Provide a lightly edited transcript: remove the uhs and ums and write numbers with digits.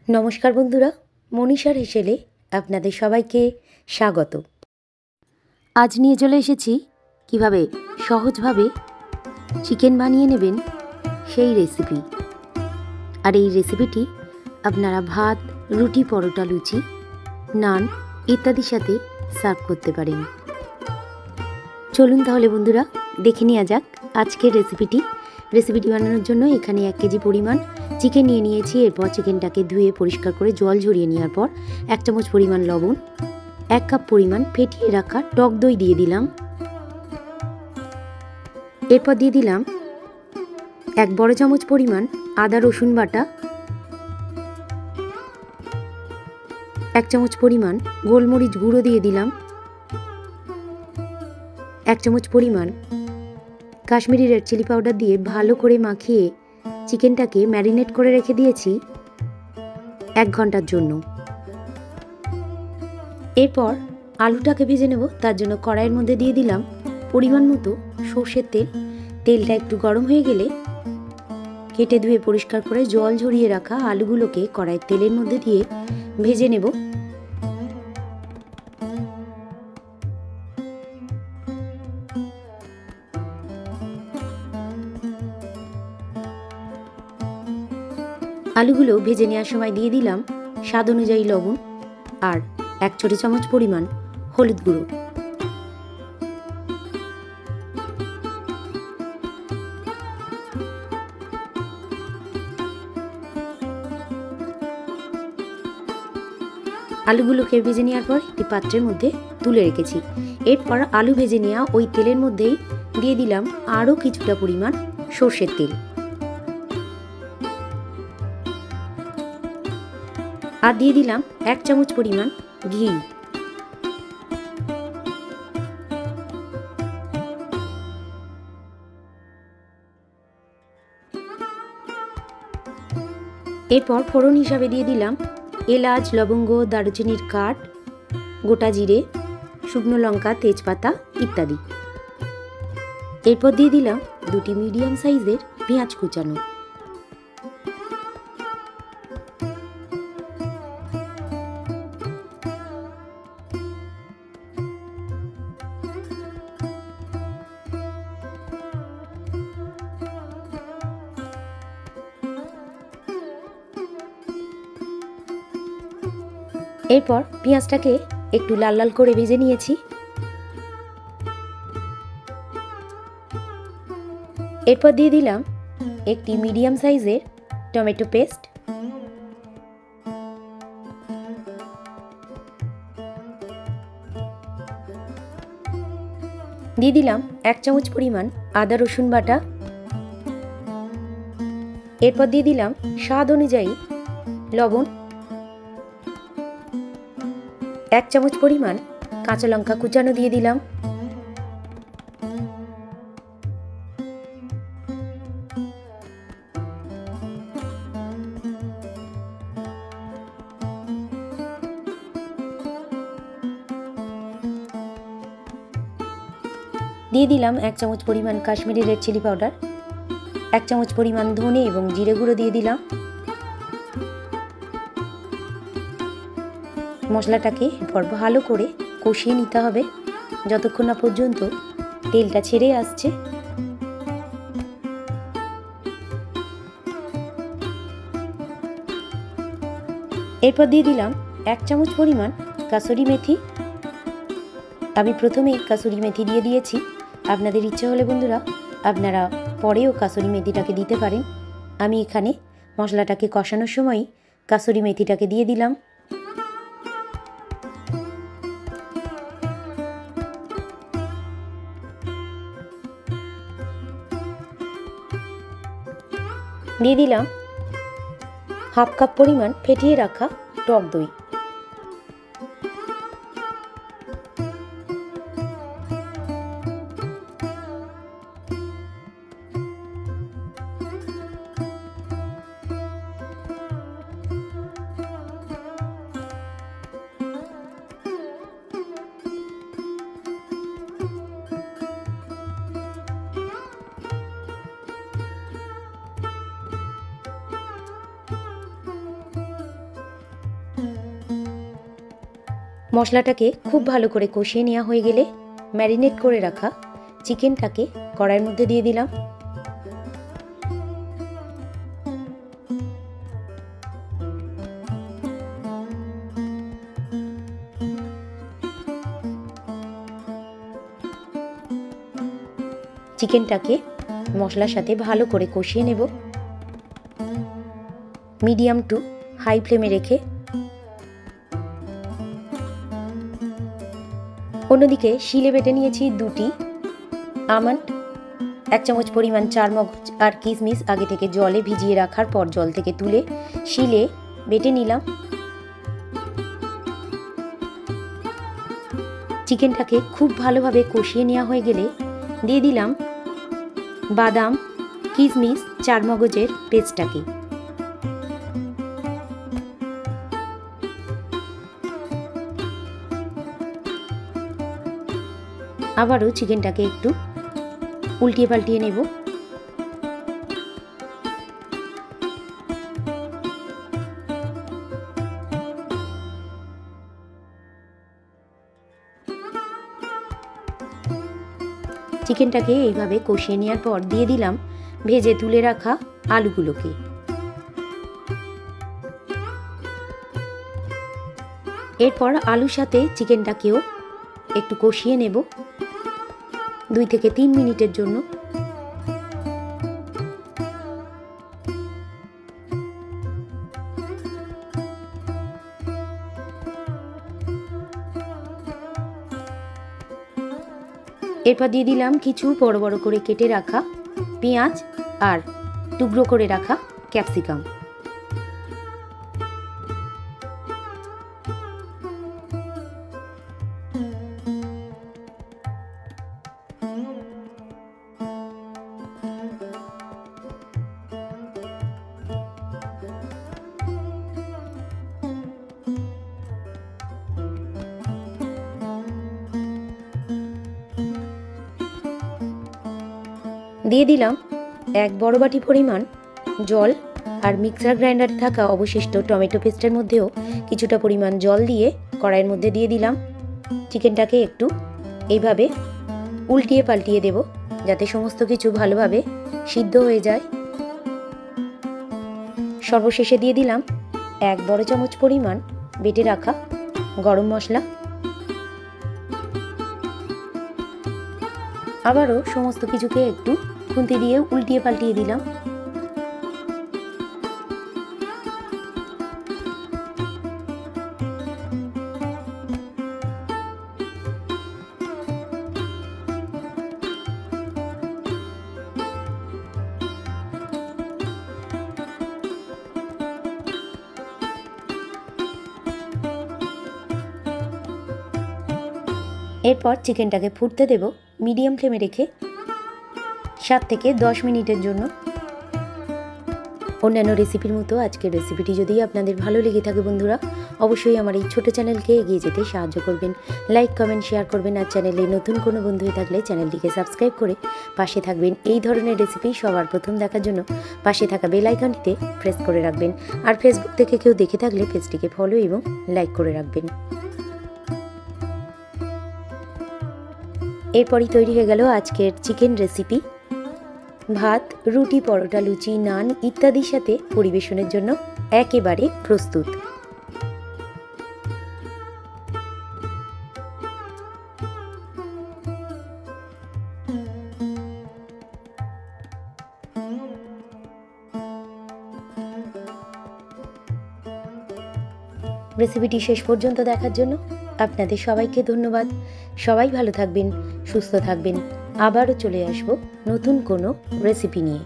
নমস্কার বন্ধুরা, মনীষার হেসেলে আপনাদের সবাইকে স্বাগত। আজ নিয়ে চলে এসেছি কিভাবে সহজভাবে চিকেন বানিয়ে নেবেন সেই রেসিপি। আর এই রেসিপিটি আপনারা ভাত, রুটি, পরোটা, লুচি, নান ইত্যাদির সাথে সার্ভ করতে পারেন। চলুন তাহলে বন্ধুরা দেখে নেওয়া যাক আজকের রেসিপিটি বানানোর জন্য এখানে 1 কেজি পরিমাণ চিকেন নিয়ে নিয়েছি। এরপর চিকেনটাকে ধুয়ে পরিষ্কার করে জল ঝরিয়ে নেওয়ার পর 1 চামচ পরিমাণ লবণ, 1 কাপ পরিমাণ ফেটিয়ে রাখা টক দই দিয়ে দিলাম। এরপর দিয়ে দিলাম 1 বড় চামচ পরিমাণ আদা রসুন বাটা, 1 চামচ পরিমাণ গোলমরিচ গুঁড়ো দিয়ে দিলাম, 1 চামচ পরিমাণ কাশ্মীরি রেড চিলি পাউডার দিয়ে ভালো করে মাখিয়ে চিকেনটাকে ম্যারিনেট করে রেখে দিয়েছি 1 ঘন্টার জন্য। এরপর আলুটাকে ভেজে নেব। তার জন্য কড়াইয়ের মধ্যে দিয়ে দিলাম পরিমাণ মতো সর্ষের তেল। তেলটা একটু গরম হয়ে গেলে কেটে ধুয়ে পরিষ্কার করে জল ঝরিয়ে রাখা আলুগুলোকে কড়াইয়ের তেলের মধ্যে দিয়ে ভেজে নেব। আলুগুলো ভেজে নেওয়ার সময় দিয়ে দিলাম স্বাদ অনুযায়ী লবণ আর 1 ছোট চামচ পরিমাণ হলুদ গুঁড়ো। আলুগুলোকে ভেজে নেওয়ার পর একটি পাত্রের মধ্যে তুলে রেখেছি। এরপর আলু ভেজে নেওয়া ওই তেলের মধ্যেই দিয়ে দিলাম আরও কিছুটা পরিমাণ সর্ষের তেল আর দিয়ে দিলাম 1 চামচ পরিমাণ ঘি। এরপর ফোড়ন হিসাবে দিয়ে দিলাম এলাচ, লবঙ্গ, দারুচিনির কাঠ, গোটা জিরে, শুকনো লঙ্কা, তেজপাতা ইত্যাদি। এরপর দিয়ে দিলাম 2টি মিডিয়াম সাইজের পেঁয়াজ কুচানো। এরপর পেঁয়াজটাকে একটু লাল লাল করে ভেজে নিয়েছি। এরপর দিয়ে দিলাম একটি মিডিয়াম সাইজের টমেটো পেস্ট, দিয়ে দিলাম 1 চামচ পরিমাণ আদা রসুন বাটা। এরপর দিয়ে দিলাম স্বাদ অনুযায়ী লবণ, 1 চামচ পরিমাণ কাঁচা লঙ্কা কুচানো দিয়ে দিলাম। দিয়ে দিলাম 1 চামচ পরিমাণ কাশ্মীরি রেড চিলি পাউডার, 1 চামচ পরিমাণ ধনে এবং জিরে গুঁড়ো দিয়ে দিলাম। মশলাটাকে এরপর ভালো করে কষিয়ে নিতে হবে যতক্ষণ না পর্যন্ত তেলটা ছেড়ে আসছে। এরপর দিয়ে দিলাম 1 চামচ পরিমাণ কাসুরি মেথি। আমি প্রথমে কাসুরি মেথি দিয়ে দিয়েছি, আপনাদের ইচ্ছে হলে বন্ধুরা আপনারা পরেও কাসুরি মেথিটাকে দিতে পারেন। আমি এখানে মশলাটাকে কষানোর সময় কাসুরি মেথিটাকে দিয়ে দিলাম। দিয়ে দিলাম 1/2 কাপ পরিমাণ ফেটিয়ে রাখা টক দই। মশলাটাকে খুব ভালো করে কষিয়ে নেওয়া হয়ে গেলে ম্যারিনেট করে রাখা চিকেনটাকে কড়াইয়ের মধ্যে দিয়ে দিলাম। চিকেনটাকে মশলার সাথে ভালো করে কষিয়ে নেব মিডিয়াম টু হাই ফ্লেমে রেখে। অন্যদিকে শিলে বেটে নিয়েছি 2টি আমন্ড, 1 চামচ পরিমাণ চারমগজ আর কিশমিশ আগে থেকে জলে ভিজিয়ে রাখার পর জল থেকে তুলে শিলে বেটে নিলাম। চিকেনটাকে খুব ভালোভাবে কষিয়ে নেওয়া হয়ে গেলে দিয়ে দিলাম বাদাম, কিশমিশ, চারমগজের পেস্টটাকে। আবারও চিকেনটাকে একটু উল্টিয়ে পাল্টিয়ে নেব। চিকেনটাকে এইভাবে কষিয়ে নেওয়ার পর দিয়ে দিলাম ভেজে তুলে রাখা আলুগুলোকে। এরপর আলুর সাথে চিকেনটাকেও একটু কষিয়ে নেব 2 থেকে 3 মিনিটের জন্য। এরপর দিয়ে দিলাম কিছু বড় বড় করে কেটে রাখা পেঁয়াজ আর টুকরো করে রাখা ক্যাপসিকাম। দিয়ে দিলাম 1 বড় বাটি পরিমাণ জল আর মিক্সার গ্রাইন্ডারে থাকা অবশিষ্ট টমেটো পেস্টের মধ্যেও কিছুটা পরিমাণ জল দিয়ে কড়াইয়ের মধ্যে দিয়ে দিলাম। চিকেনটাকে একটু এইভাবে উল্টিয়ে পাল্টিয়ে দেব যাতে সমস্ত কিছু ভালোভাবে সিদ্ধ হয়ে যায়। সর্বশেষে দিয়ে দিলাম 1 বড় চামচ পরিমাণ বেটে রাখা গরম মশলা। আবারও সমস্ত কিছুকে একটু খুন্তি দিয়ে উল্টিয়ে পাল্টিয়ে দিলাম। এরপর চিকেনটাকে ফুটতে দেব মিডিয়াম ফ্লেমে রেখে 7 থেকে 10 মিনিটের জন্য। অন্যান্য রেসিপির মতো আজকের রেসিপিটি যদি আপনাদের ভালো লেগে থাকে বন্ধুরা, অবশ্যই আমার এই ছোট চ্যানেলকে এগিয়ে যেতে সাহায্য করবেন, লাইক কমেন্ট শেয়ার করবেন। আর চ্যানেলে নতুন কোনো বন্ধু হয়ে থাকলে চ্যানেলটিকে সাবস্ক্রাইব করে পাশে থাকবেন। এই ধরনের রেসিপি সবার প্রথম দেখার জন্য পাশে থাকা বেল আইকনটিতে প্রেস করে রাখবেন। আর ফেসবুক থেকে কেউ দেখে থাকলে পেজটিকে ফলো এবং লাইক করে রাখবেন। এরপরই তৈরি হয়ে গেল আজকের চিকেন রেসিপি। ভাত, রুটি, পরোটা, লুচি, নান ইত্যাদির সাথে পরিবেশনের জন্য একেবারে প্রস্তুত। রেসিপিটি শেষ পর্যন্ত দেখার জন্য আপনাদের সবাইকে ধন্যবাদ। সবাই ভালো থাকবেন, সুস্থ থাকবেন। আবারও চলে আসব নতুন কোনো রেসিপি নিয়ে।